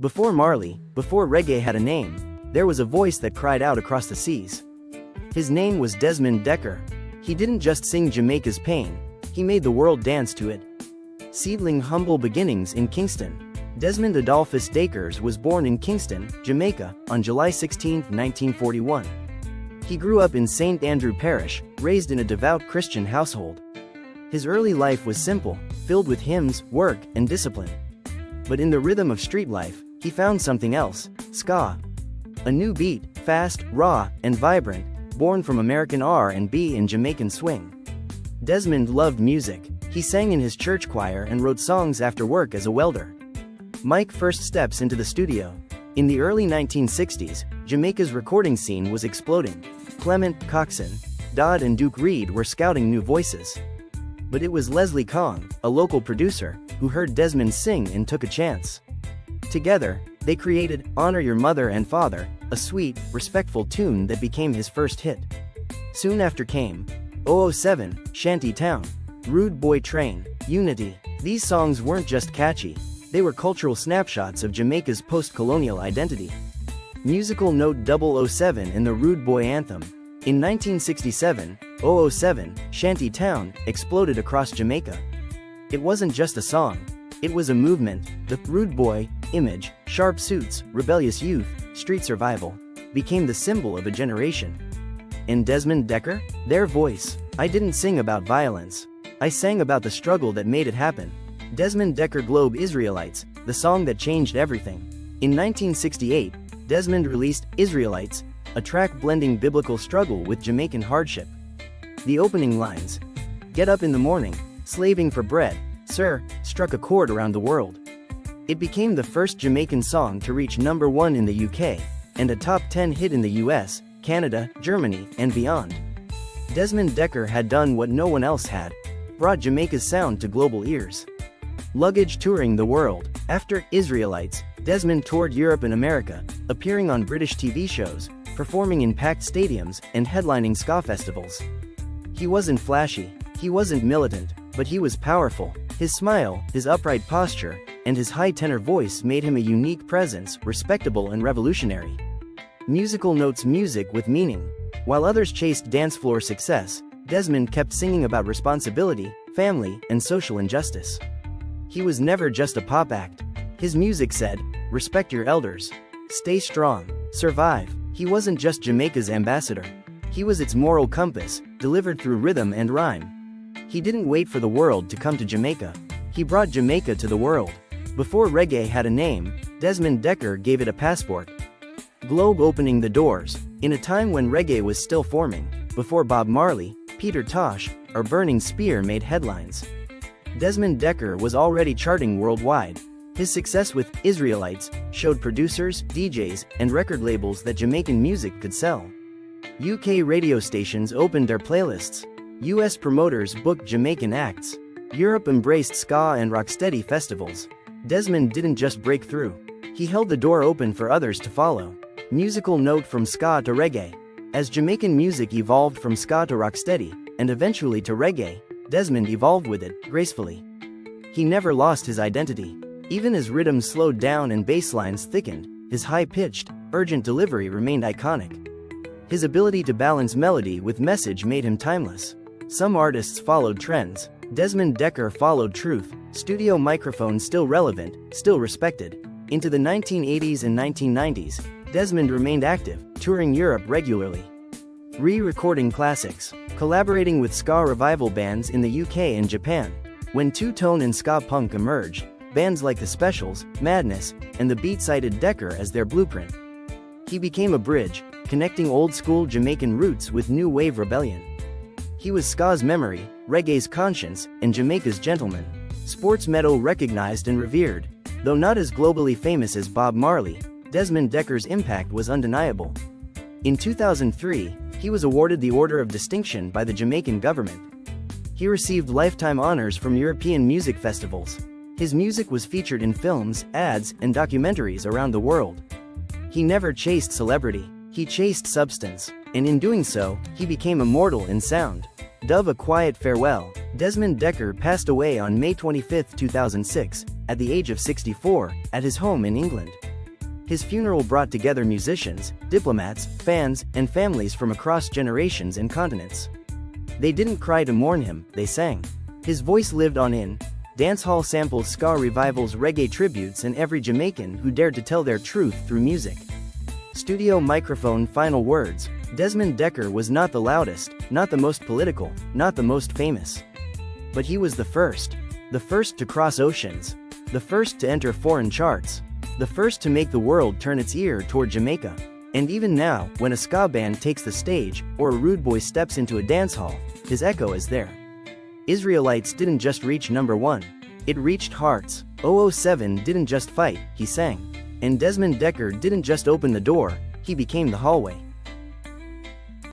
Before Marley, before reggae had a name, there was a voice that cried out across the seas. His name was Desmond Dekker. He didn't just sing Jamaica's pain, he made the world dance to it. Seedling humble beginnings in Kingston, Desmond Adolphus Dekker was born in Kingston, Jamaica, on July 16, 1941. He grew up in St. Andrew Parish, raised in a devout Christian household. His early life was simple, filled with hymns, work, and discipline. But in the rhythm of street life, he found something else: ska. A new beat, fast, raw, and vibrant, born from American R&B and Jamaican swing. Desmond loved music. He sang in his church choir and wrote songs after work as a welder. Mike first steps into the studio. In the early 1960s, Jamaica's recording scene was exploding. Clement, Coxon, Dodd and Duke Reid were scouting new voices. But it was Leslie Kong, a local producer, who heard Desmond sing and took a chance. Together, they created Honor Your Mother and Father, a sweet, respectful tune that became his first hit. Soon after came 007, Shanty Town, Rude Boy Train, Unity. These songs weren't just catchy, they were cultural snapshots of Jamaica's post-colonial identity. Musical note 007 and the Rude Boy Anthem. In 1967, 007, Shanty Town, exploded across Jamaica. It wasn't just a song, it was a movement. The Rude Boy image, sharp suits, rebellious youth, street survival, became the symbol of a generation. And Desmond Dekker? Their voice. I didn't sing about violence. I sang about the struggle that made it happen. Desmond Dekker Globe Israelites, the song that changed everything. In 1968, Desmond released Israelites, a track blending biblical struggle with Jamaican hardship. The opening lines, "Get up in the morning, slaving for bread, sir," struck a chord around the world. It became the first Jamaican song to reach #1 in the UK, and a top 10 hit in the US, Canada, Germany, and beyond. Desmond Dekker had done what no one else had, brought Jamaica's sound to global ears. Luggage touring the world. After Israelites, Desmond toured Europe and America, appearing on British TV shows, performing in packed stadiums, and headlining ska festivals. He wasn't flashy, he wasn't militant, but he was powerful. His smile, his upright posture, and his high tenor voice made him a unique presence, respectable and revolutionary. Musical notes: music with meaning. While others chased dance floor success, Desmond kept singing about responsibility, family, and social injustice. He was never just a pop act. His music said, "Respect your elders. Stay strong. Survive." He wasn't just Jamaica's ambassador. He was its moral compass, delivered through rhythm and rhyme. He didn't wait for the world to come to Jamaica. He brought Jamaica to the world. Before reggae had a name, Desmond Dekker gave it a passport. Globe opening the doors. In a time when reggae was still forming, before Bob Marley, Peter Tosh, or Burning Spear made headlines, Desmond Dekker was already charting worldwide. His success with Israelites showed producers, DJs, and record labels that Jamaican music could sell. UK radio stations opened their playlists. US promoters booked Jamaican acts. Europe embraced ska and rocksteady festivals. Desmond didn't just break through. He held the door open for others to follow. Musical note from ska to reggae. As Jamaican music evolved from ska to rocksteady, and eventually to reggae, Desmond evolved with it, gracefully. He never lost his identity. Even as rhythms slowed down and bass lines thickened, his high-pitched, urgent delivery remained iconic. His ability to balance melody with message made him timeless. Some artists followed trends. Desmond Dekker followed truth, studio microphone still relevant, still respected. Into the 1980s and 1990s, Desmond remained active, touring Europe regularly. Re-recording classics, collaborating with ska revival bands in the UK and Japan. When two-tone and ska punk emerged, bands like The Specials, Madness, and The Beat cited Dekker as their blueprint. He became a bridge, connecting old-school Jamaican roots with new wave rebellion. He was ska's memory, reggae's conscience, and Jamaica's gentleman. Sports medal recognized and revered. Though not as globally famous as Bob Marley, Desmond Dekker's impact was undeniable. In 2003, he was awarded the Order of Distinction by the Jamaican government. He received lifetime honors from European music festivals. His music was featured in films, ads, and documentaries around the world. He never chased celebrity, he chased substance, and in doing so, he became immortal in sound. Dove a quiet farewell. Desmond Dekker passed away on May 25, 2006, at the age of 64, at his home in England. His funeral brought together musicians, diplomats, fans, and families from across generations and continents. They didn't cry to mourn him, they sang. His voice lived on in dancehall samples, ska revivals, reggae tributes, and every Jamaican who dared to tell their truth through music. Studio microphone final words. Desmond Dekker was not the loudest, not the most political, not the most famous. But he was the first to cross oceans, the first to enter foreign charts, the first to make the world turn its ear toward Jamaica. And even now, when a ska band takes the stage, or a rude boy steps into a dance hall, his echo is there. Israelites didn't just reach number 1. It reached hearts. 007 didn't just fight, he sang. And Desmond Dekker didn't just open the door, he became the hallway.